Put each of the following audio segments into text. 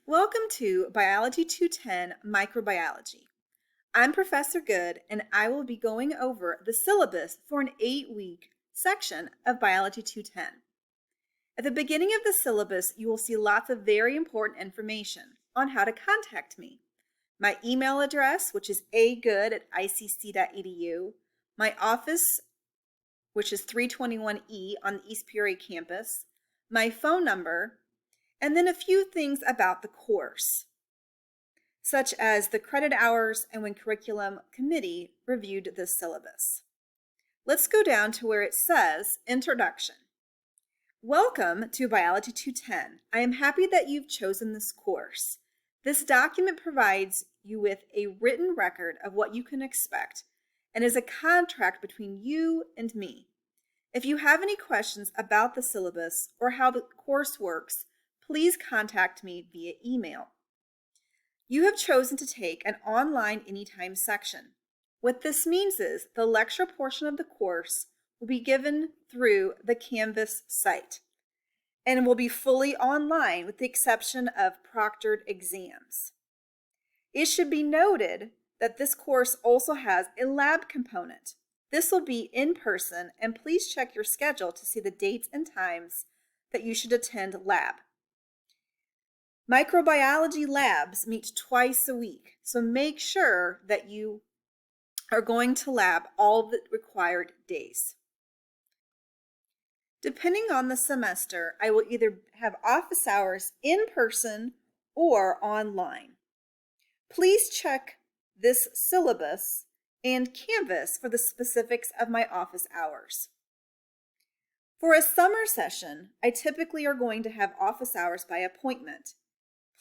Welcome to Biology 210 Microbiology. I'm Professor Good, and I will be going over the syllabus for an 8-week section of Biology 210. At the beginning of the syllabus, you will see lots of very important information on how to contact me. My email address, which is agood@icc.edu, my office, which is 321E on the East Peoria campus, my phone number, and then a few things about the course, such as the credit hours and when curriculum committee reviewed the syllabus. Let's go down to where it says Introduction. Welcome to Biology 210. I am happy that you've chosen this course. This document provides you with a written record of what you can expect and is a contract between you and me. If you have any questions about the syllabus or how the course works, please contact me via email. You have chosen to take an online anytime section. What this means is the lecture portion of the course will be given through the Canvas site and will be fully online with the exception of proctored exams. It should be noted that this course also has a lab component. This will be in person, and please check your schedule to see the dates and times that you should attend lab. Microbiology labs meet twice a week, so make sure that you are going to lab all the required days. Depending on the semester, I will either have office hours in person or online. Please check this syllabus and Canvas for the specifics of my office hours. For a summer session, I typically are going to have office hours by appointment.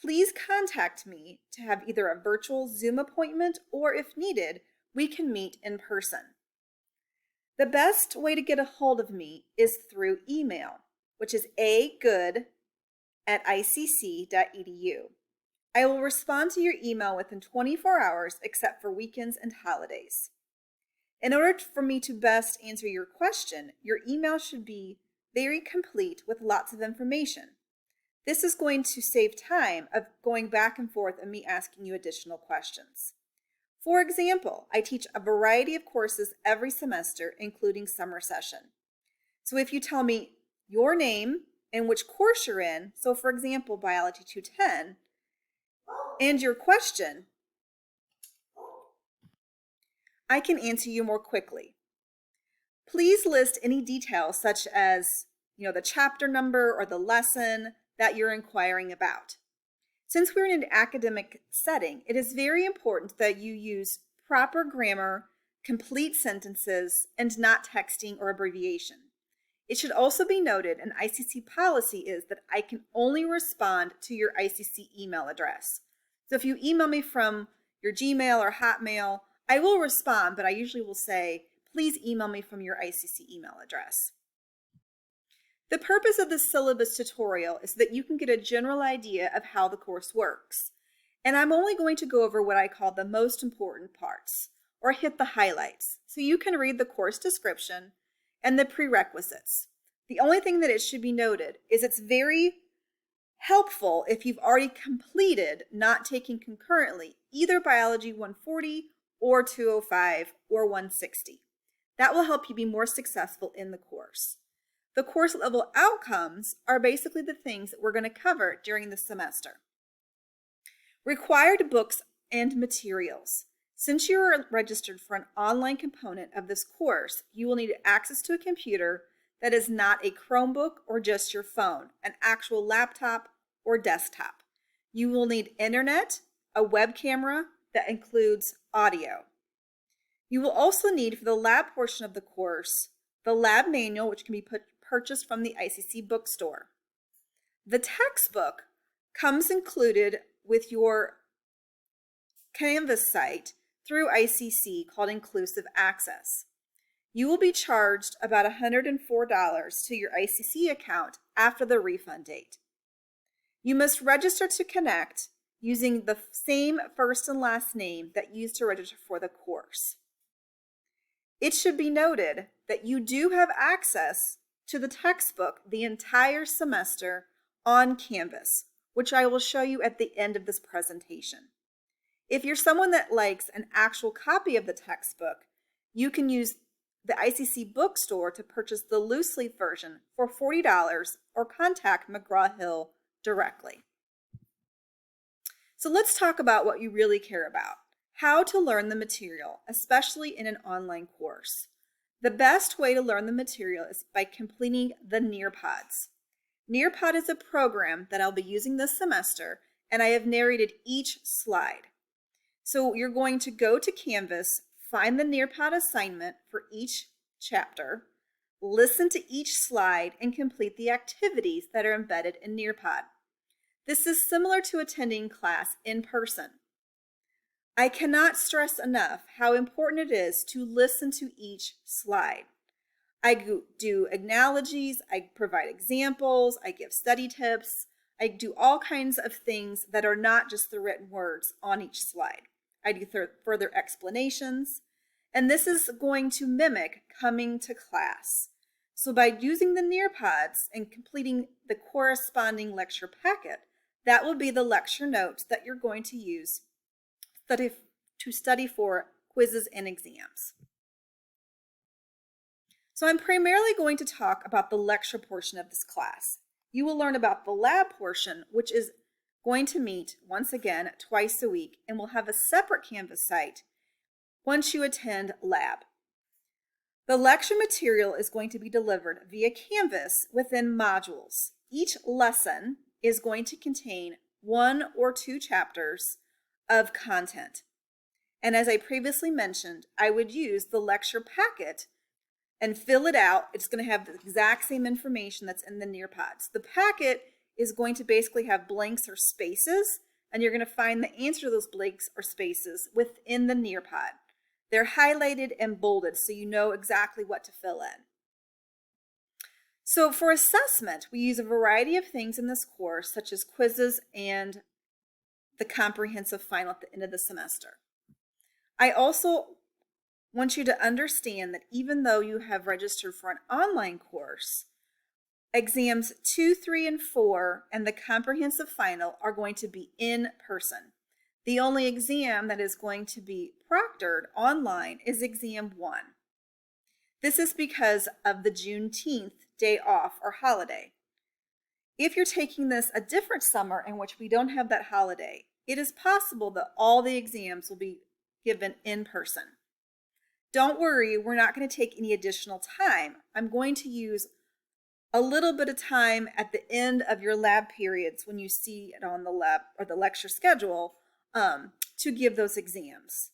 Please contact me to have either a virtual Zoom appointment or, if needed, we can meet in person. The best way to get a hold of me is through email, which is agood@icc.edu. I will respond to your email within 24 hours except for weekends and holidays. In order for me to best answer your question, your email should be very complete with lots of information. This is going to save time of going back and forth and me asking you additional questions. For example, I teach a variety of courses every semester, including summer session. So if you tell me your name and which course you're in, so for example, Biology 210, and your question, I can answer you more quickly. Please list any details such as, the chapter number or the lesson that you're inquiring about. Since we're in an academic setting, it is very important that you use proper grammar, complete sentences, and not texting or abbreviation. It should also be noted an ICC policy is that I can only respond to your ICC email address. So if you email me from your Gmail or Hotmail, I will respond, but I usually will say, please email me from your ICC email address. The purpose of this syllabus tutorial is that you can get a general idea of how the course works. And I'm only going to go over what I call the most important parts, or hit the highlights, so you can read the course description and the prerequisites. The only thing that it should be noted is it's very helpful if you've already completed, not taking concurrently, either Biology 140 or 205 or 160. That will help you be more successful in the course. The course level outcomes are basically the things that we're going to cover during the semester. Required books and materials. Since you are registered for an online component of this course, you will need access to a computer that is not a Chromebook or just your phone, an actual laptop or desktop. You will need internet, a web camera that includes audio. You will also need, for the lab portion of the course, the lab manual, which can be purchased from the ICC bookstore. The textbook comes included with your Canvas site through ICC called Inclusive Access. You will be charged about $104 to your ICC account after the refund date. You must register to connect using the same first and last name that you used to register for the course. It should be noted that you do have access to the textbook the entire semester on Canvas, which I will show you at the end of this presentation. If you're someone that likes an actual copy of the textbook, you can use the ICC bookstore to purchase the loose leaf version for $40 or contact McGraw-Hill directly. So let's talk about what you really care about, how to learn the material, especially in an online course. The best way to learn the material is by completing the Nearpods. Nearpod is a program that I'll be using this semester, and I have narrated each slide. So you're going to go to Canvas, find the Nearpod assignment for each chapter, listen to each slide, and complete the activities that are embedded in Nearpod. This is similar to attending class in person. I cannot stress enough how important it is to listen to each slide. I do analogies, I provide examples, I give study tips, I do all kinds of things that are not just the written words on each slide. I do further explanations, and this is going to mimic coming to class. So by using the Nearpods and completing the corresponding lecture packet, that will be the lecture notes that you're going to use to study for quizzes and exams. So I'm primarily going to talk about the lecture portion of this class. You will learn about the lab portion, which is going to meet once again twice a week and will have a separate Canvas site once you attend lab. The lecture material is going to be delivered via Canvas within modules. Each lesson is going to contain 1 or 2 chapters of content. And as I previously mentioned, I would use the lecture packet and fill it out. It's going to have the exact same information that's in the Nearpods. The packet is going to basically have blanks or spaces, and you're going to find the answer to those blanks or spaces within the Nearpod. They're highlighted and bolded so you know exactly what to fill in. So for assessment, we use a variety of things in this course, such as quizzes and the comprehensive final at the end of the semester. I also want you to understand that even though you have registered for an online course, exams 2, 3, and 4 and the comprehensive final are going to be in person. The only exam that is going to be proctored online is exam 1. This is because of the Juneteenth day off or holiday. If you're taking this a different summer in which we don't have that holiday, it is possible that all the exams will be given in person. Don't worry, we're not going to take any additional time. I'm going to use a little bit of time at the end of your lab periods when you see it on the lab or the lecture schedule to give those exams.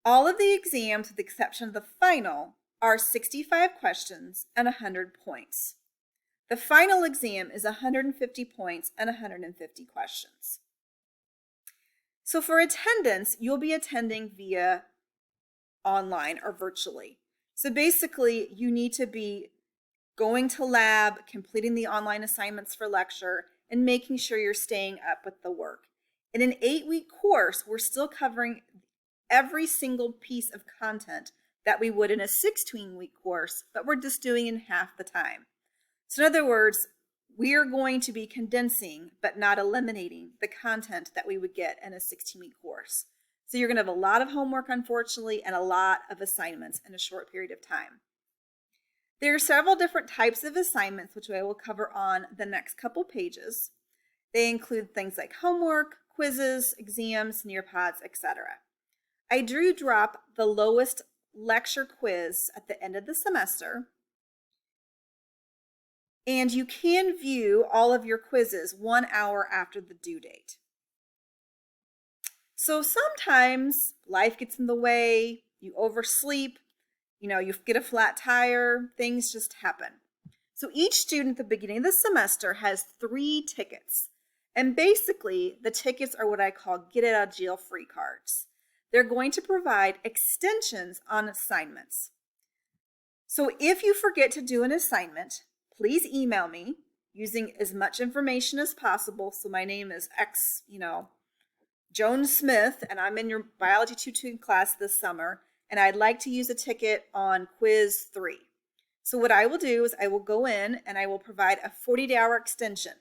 All of the exams, with the exception of the final, are 65 questions and 100 points. The final exam is 150 points and 150 questions. So for attendance, you'll be attending via online or virtually. So basically, you need to be going to lab, completing the online assignments for lecture, and making sure you're staying up with the work. In an 8-week course, we're still covering every single piece of content that we would in a 16-week course, but we're just doing in half the time. So in other words, we are going to be condensing, but not eliminating, the content that we would get in a 16-week course. So you're going to have a lot of homework, unfortunately, and a lot of assignments in a short period of time. There are several different types of assignments, which I will cover on the next couple pages. They include things like homework, quizzes, exams, Nearpods, etc. I do drop the lowest lecture quiz at the end of the semester. And you can view all of your quizzes 1 hour after the due date. So sometimes life gets in the way, you oversleep, you get a flat tire, things just happen. So each student at the beginning of the semester has 3 tickets. And basically, the tickets are what I call get out of jail free cards. They're going to provide extensions on assignments. So if you forget to do an assignment, please email me using as much information as possible. So my name is Joan Smith, and I'm in your biology tutoring class this summer, and I'd like to use a ticket on quiz 3. So what I will do is I will go in and I will provide a 40-hour extension.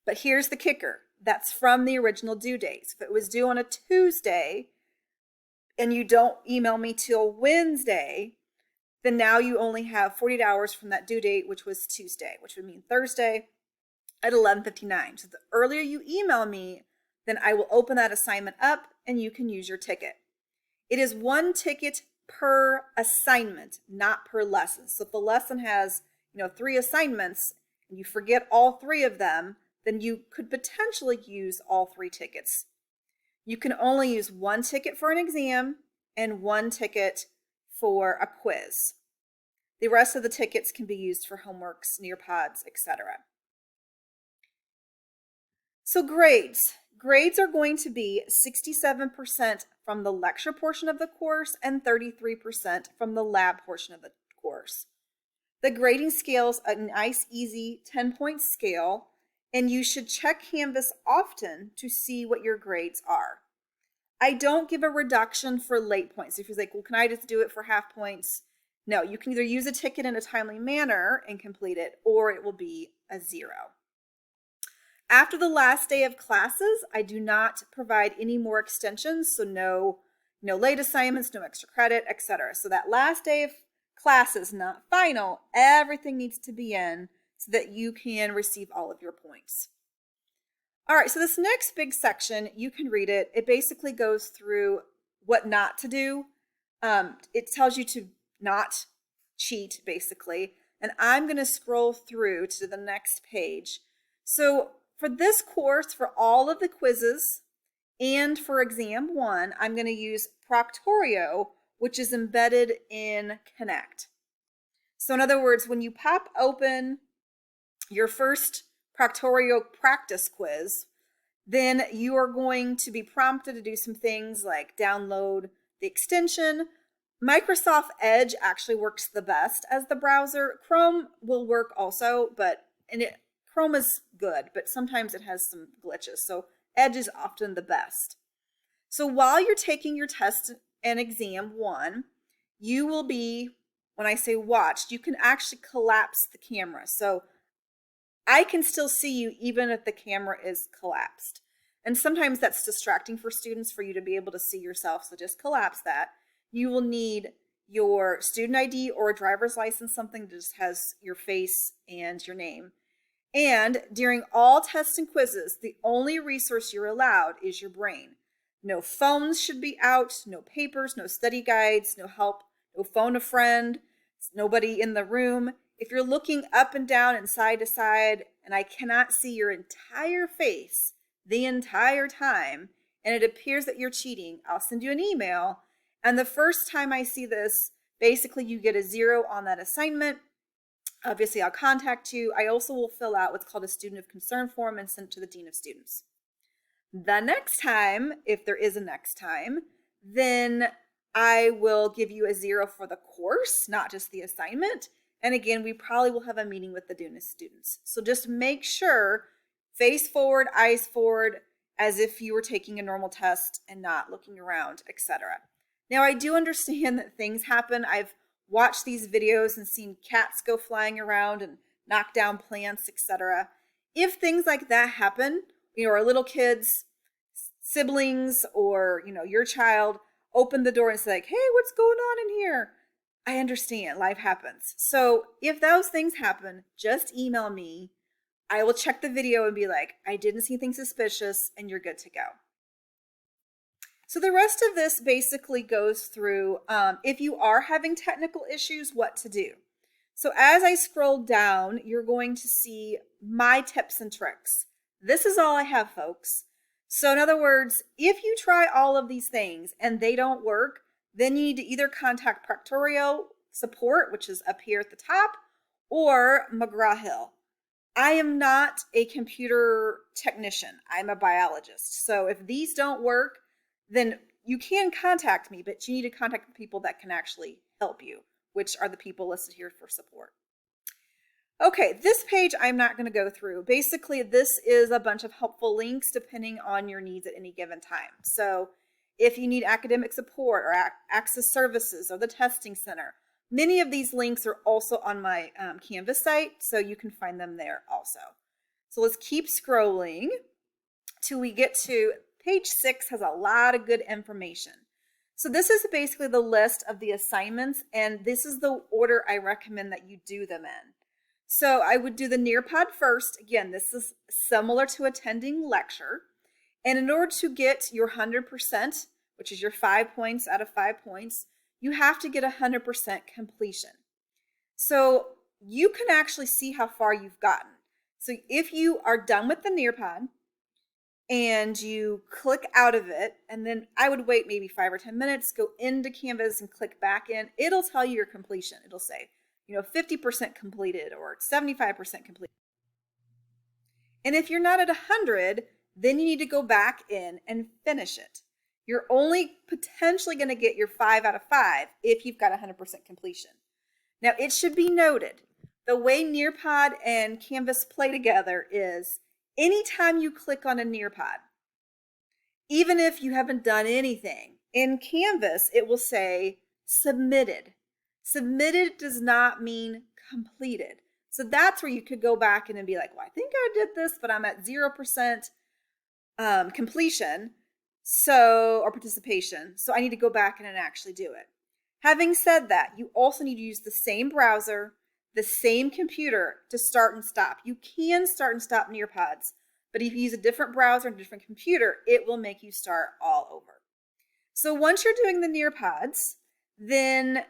But here's the kicker. That's from the original due date. So if it was due on a Tuesday and you don't email me till Wednesday, then now you only have 48 hours from that due date, which was Tuesday, which would mean Thursday at 11:59. So the earlier you email me, then I will open that assignment up and you can use your ticket. It is one ticket per assignment, not per lesson. So if the lesson has, 3 assignments and you forget all 3 of them, then you could potentially use all 3 tickets. You can only use 1 ticket for an exam and 1 ticket for a quiz. The rest of the tickets can be used for homeworks, Nearpods, etc. So grades. Grades are going to be 67% from the lecture portion of the course and 33% from the lab portion of the course. The grading scale is a nice, easy 10-point scale, and you should check Canvas often to see what your grades are. I don't give a reduction for late points. If you're like, well, can I just do it for half points? No, you can either use a ticket in a timely manner and complete it, or it will be a 0. After the last day of classes, I do not provide any more extensions, so no late assignments, no extra credit, etc. So that last day of classes, not final, everything needs to be in so that you can receive all of your points. All right, so this next big section, you can read it. It basically goes through what not to do. It tells you to not cheat, basically. And I'm going to scroll through to the next page. So for this course, for all of the quizzes and for exam 1, I'm going to use Proctorio, which is embedded in Connect. So in other words, when you pop open your first Proctorio practice quiz, then you are going to be prompted to do some things like download the extension. Microsoft Edge actually works the best as the browser. Chrome will work also, Chrome is good, but sometimes it has some glitches. So Edge is often the best. So while you're taking your test and exam 1, you will be, when I say watched, you can actually collapse the camera. So I can still see you even if the camera is collapsed. And sometimes that's distracting for students for you to be able to see yourself, so just collapse that. You will need your student ID or a driver's license, something that just has your face and your name. And during all tests and quizzes, the only resource you're allowed is your brain. No phones should be out, no papers, no study guides, no help, no phone a friend, nobody in the room. If you're looking up and down and side to side and I cannot see your entire face the entire time and it appears that you're cheating, I'll send you an email. And the first time I see this, basically you get a 0 on that assignment. Obviously, I'll contact you. I also will fill out what's called a student of concern form and send it to the dean of students. The next time, if there is a next time, then I will give you a 0 for the course, not just the assignment. And again, we probably will have a meeting with the dean of students. So just make sure, face forward, eyes forward, as if you were taking a normal test and not looking around, etc. Now, I do understand that things happen. I've watched these videos and seen cats go flying around and knock down plants, etc. If things like that happen, or little kids, siblings, or your child open the door and say, like, hey, what's going on in here? I understand, life happens. So if those things happen, just email me. I will check the video and be like, I didn't see anything suspicious, and you're good to go. So the rest of this basically goes through, if you are having technical issues, what to do. So as I scroll down, you're going to see my tips and tricks. This is all I have, folks. So in other words, if you try all of these things and they don't work, then you need to either contact Proctorio support, which is up here at the top, or McGraw-Hill. I am not a computer technician. I'm a biologist. So if these don't work, then you can contact me, but you need to contact the people that can actually help you, which are the people listed here for support. Okay, this page I'm not going to go through. Basically, this is a bunch of helpful links depending on your needs at any given time. So if you need academic support or access services or the testing center, Many of these links are also on my Canvas site, so you can find them there also. So let's keep scrolling till we get to page 6. Has a lot of good information. So this is basically the list of the assignments, and this is the order I recommend that you do them in. So I would do the Nearpod first. Again, this is similar to attending lecture. And in order to get your 100%, which is your 5 points out of 5 points, you have to get 100% completion. So you can actually see how far you've gotten. So if you are done with the Nearpod and you click out of it, and then I would wait maybe 5 or 10 minutes, go into Canvas and click back in, it'll tell you your completion. It'll say, 50% completed or 75% completed. And if you're not at 100, then you need to go back in and finish it. You're only potentially going to get your 5 out of 5 if you've got 100% completion. Now, it should be noted, the way Nearpod and Canvas play together is anytime you click on a Nearpod, even if you haven't done anything, in Canvas, it will say submitted. Submitted does not mean completed. So that's where you could go back in and be like, well, I think I did this, but I'm at 0% completion, or participation. So I need to go back in and actually do it. Having said that, you also need to use the same browser, the same computer to start and stop. You can start and stop Nearpods, but if you use a different browser and a different computer, it will make you start all over. So once you're doing the Nearpods, then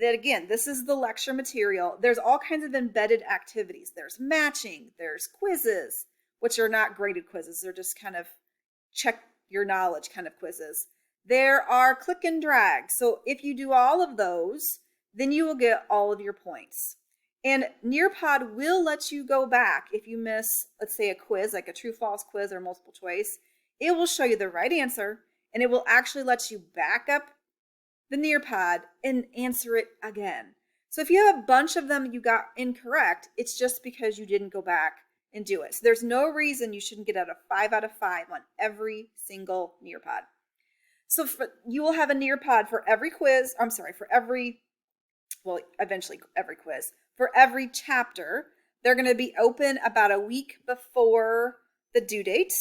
again, this is the lecture material. There's all kinds of embedded activities. There's matching, there's quizzes, which are not graded quizzes. They're just kind of check your knowledge kind of quizzes. There are click and drag. So if you do all of those, then you will get all of your points. And Nearpod will let you go back if you miss, let's say, a quiz, like a true-false quiz or multiple choice. It will show you the right answer, and it will actually let you back up the Nearpod and answer it again. So if you have a bunch of them you got incorrect, it's just because you didn't go back and do it. So there's no reason you shouldn't get out of 5 out of 5 on every single Nearpod. So you will have a Nearpod for every quiz, eventually every quiz. For every chapter, they're going to be open about a week before the due date.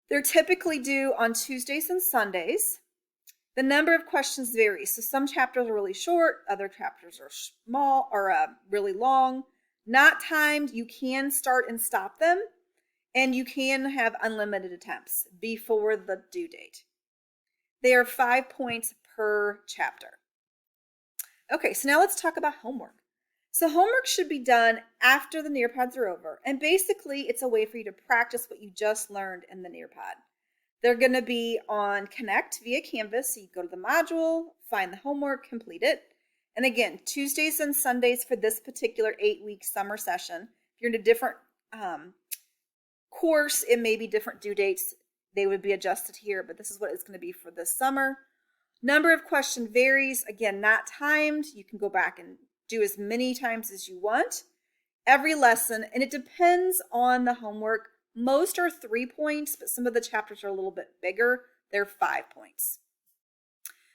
They're typically due on Tuesdays and Sundays. The number of questions varies. So some chapters are really short, other chapters are small or really long. Not timed, you can start and stop them, and you can have unlimited attempts before the due date. They are 5 points per chapter. Okay, so now let's talk about homework. So homework should be done after the Nearpods are over, and basically it's a way for you to practice what you just learned in the Nearpod. They're going to be on Connect via Canvas, so you go to the module, find the homework, complete it. And again, Tuesdays and Sundays for this particular 8-week summer session. If you're in a different course, it may be different due dates. They would be adjusted here, but this is what it's going to be for this summer. Number of question varies. Again, not timed. You can go back and do as many times as you want. Every lesson, and it depends on the homework. Most are 3 points, but some of the chapters are a little bit bigger. They're 5 points.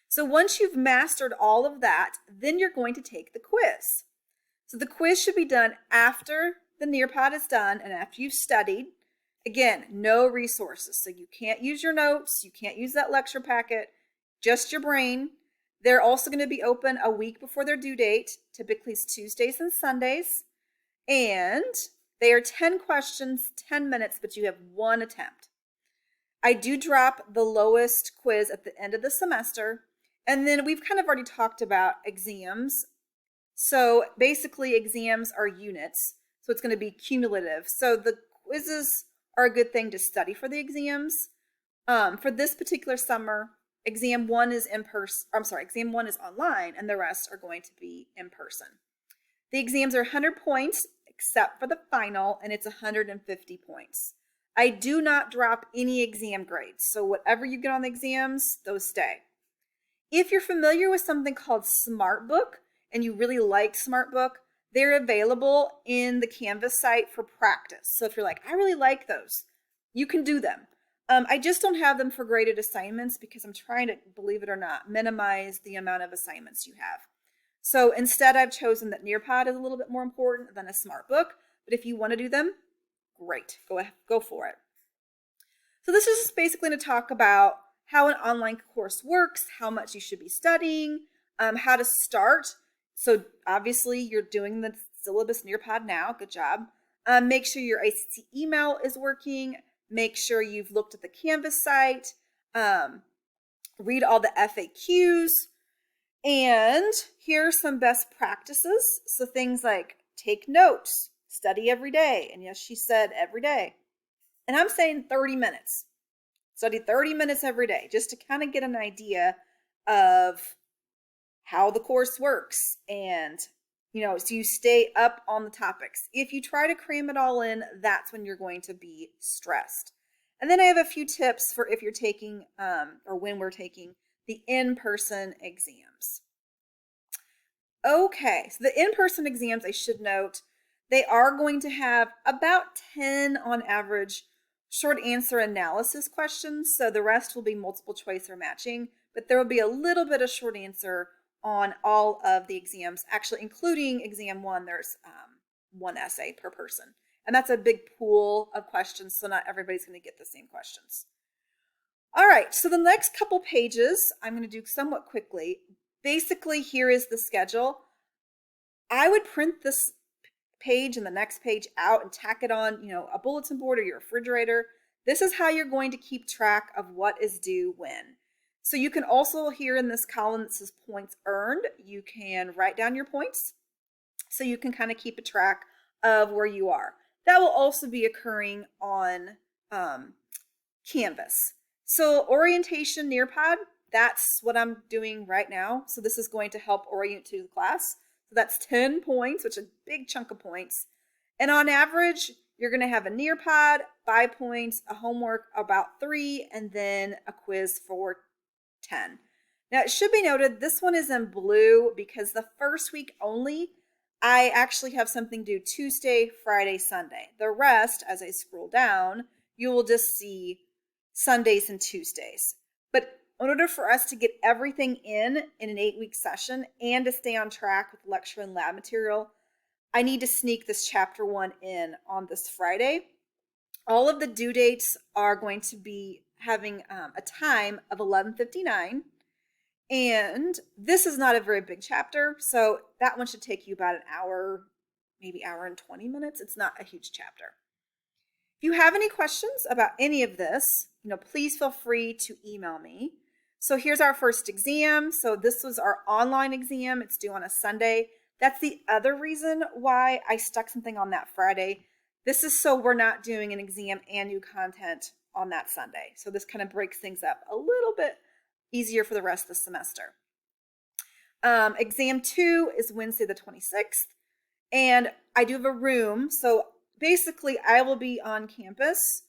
So once you've mastered all of that, then you're going to take the quiz. So the quiz should be done after the Nearpod is done and after you've studied. Again, no resources. So you can't use your notes. You can't use that lecture packet, just your brain. They're also going to be open a week before their due date. Typically it's Tuesdays and Sundays. And they are 10 questions, 10 minutes, but you have 1 attempt. I do drop the lowest quiz at the end of the semester. And then we've kind of already talked about exams. So basically exams are units. So it's going to be cumulative. So the quizzes are a good thing to study for the exams. For this particular summer, exam 1 is exam 1 is online and the rest are going to be in person. The exams are 100 points except for the final, and it's 150 points. I do not drop any exam grades. So whatever you get on the exams, those stay. If you're familiar with something called SmartBook and you really like SmartBook, they're available in the Canvas site for practice. So if you're like, I really like those, you can do them. I just don't have them for graded assignments because I'm trying to, believe it or not, minimize the amount of assignments you have. So instead, I've chosen that Nearpod is a little bit more important than a smart book. But if you want to do them, great, go for it. So this is just basically to talk about how an online course works, how much you should be studying, how to start. So obviously you're doing the syllabus Nearpod now. Good job. Make sure your ACT email is working. Make sure you've looked at the Canvas site. Read all the FAQs. And here are some best practices. So things like take notes, study every day. And yes, she said every day. And I'm saying 30 minutes. Study 30 minutes every day just to kind of get an idea of how the course works. And, so you stay up on the topics. If you try to cram it all in, that's when you're going to be stressed. And then I have a few tips for if you're taking, or when we're taking the in-person exams. Okay, so the in-person exams, I should note, they are going to have about 10 on average short answer analysis questions. So the rest will be multiple choice or matching, but there will be a little bit of short answer on all of the exams, actually including exam one, there's one essay per person. And that's a big pool of questions, so not everybody's going to get the same questions. All right, so the next couple pages I'm going to do somewhat quickly. Basically, here is the schedule. I would print this page and the next page out and tack it on, a bulletin board or your refrigerator. This is how you're going to keep track of what is due when. So you can also, here in this column that says points earned, you can write down your points so you can kind of keep a track of where you are. That will also be occurring on Canvas. So orientation Nearpod, that's what I'm doing right now. So this is going to help orient to the class. So that's 10 points, which is a big chunk of points. And on average, you're going to have a Nearpod, 5 points, a homework about 3, and then a quiz for 10. Now, it should be noted, this one is in blue because the first week only, I actually have something due Tuesday, Friday, Sunday. The rest, as I scroll down, you will just see Sundays and Tuesdays. But in order for us to get everything in an 8-week session and to stay on track with lecture and lab material, I need to sneak this chapter 1 in on this Friday. All of the due dates are going to be having a time of 11:59. And this is not a very big chapter, so that one should take you about an hour, maybe hour and 20 minutes. It's not a huge chapter. If you have any questions about any of this, please feel free to email me. So here's our first exam. So this was our online exam. It's due on a Sunday. That's the other reason why I stuck something on that Friday. This is so we're not doing an exam and new content on that Sunday. So this kind of breaks things up a little bit easier for the rest of the semester. Exam 2 is Wednesday the 26th. And I do have a room. So basically, I will be on campus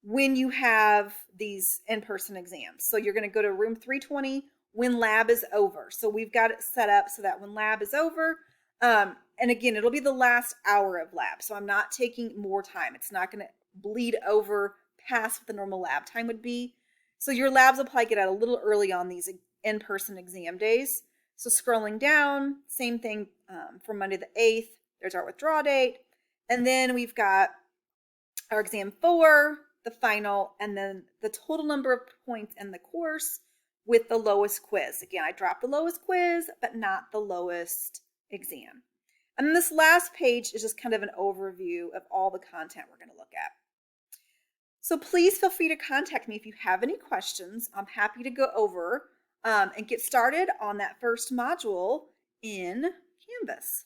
when you have these in-person exams. So you're going to go to room 320 when lab is over. So we've got it set up so that when lab is over, and again, it'll be the last hour of lab. So I'm not taking more time. It's not going to bleed over past what the normal lab time would be. So your labs will probably get out a little early on these in-person exam days. So scrolling down, same thing for Monday the 8th. There's our withdrawal date. And then we've got our exam 4, the final, and then the total number of points in the course with the lowest quiz. Again, I dropped the lowest quiz, but not the lowest exam. And then this last page is just kind of an overview of all the content we're going to look at. So please feel free to contact me if you have any questions. I'm happy to go over and get started on that first module in Canvas.